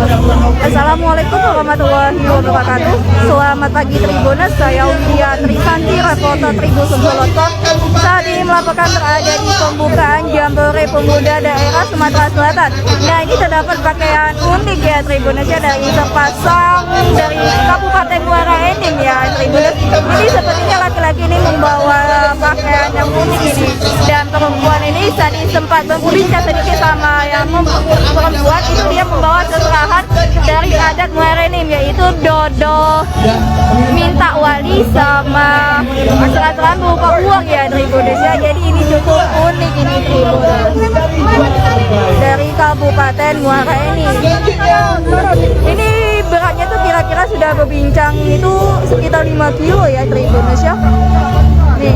Assalamualaikum warahmatullahi wabarakatuh. Selamat pagi Tribuners, saya Widya Trisanti, reporter Tribun Soloto. Saat ini melaporkan berada di pembukaan Jambore Pemuda Daerah Sumatera Selatan. Nah, ini terdapat pakaian unik ya Tribuners ya, dari sepasang dari Kabupaten Muara Enim ya Tribuners. Ini sepertinya laki-laki ini membawa pakaian yang unik ini, dan perempuan ini tadi sempat berbincang sedikit sama yang perempuan itu, dia membawa seserahan dari adat Muara Enim, yaitu dodo minta wali sama serahan berupa uang ya Tribuners ya. Jadi ini cukup unik ini Tribuners, dari Kabupaten Muara Enim. Ini beratnya tuh kira-kira sudah berbincang itu sekitar 5 kilo ya Tribuners ya. Nih,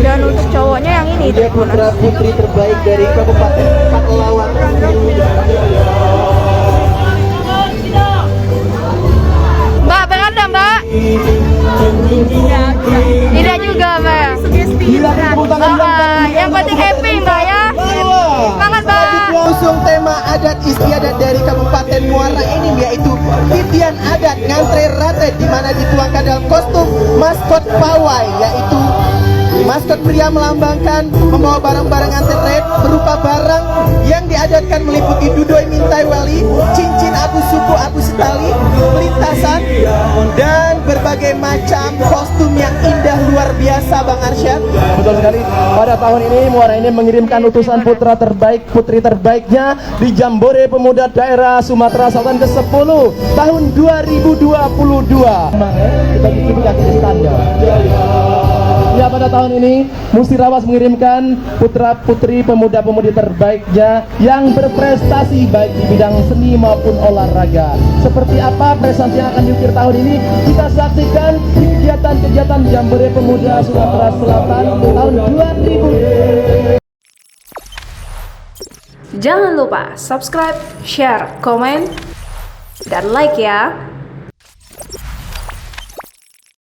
dan untuk cowoknya yang ini Tribuners, putri terbaik dari Kabupaten Paklawan. Mbak, berada Mbak? Tidak juga Mbak. Yang penting happy Mbak ya. Semangat Mbak. Usung tema adat istiadat dari Kabupaten Muara Enim, yaitu titian adat ngantre rate, di mana dituangkan dalam kostum maskot pawai, yaitu maskot pria melambangkan membawa barang-barang ngantre red berupa barang yang diadatkan meliputi dudoi mintai wali, cincin abu suku abu setali, lintasan, dan berbagai macam kostum yang indah luar biasa Bang Arsyad. Betul sekali. Pada tahun ini Muara ini mengirimkan utusan putra terbaik, putri terbaiknya di Jambore Pemuda Daerah Sumatera Selatan ke-10 tahun 2022. Kita kasih standar. Ya, pada tahun ini Musirawas mengirimkan putra-putri pemuda-pemudi terbaiknya yang berprestasi baik di bidang seni maupun olahraga. Seperti apa prestasi yang akan diukir tahun ini? Kita saksikan di kegiatan-kegiatan Jambore Pemuda Sumatera Selatan tahun 2000. Jangan lupa subscribe, share, komen, dan like ya.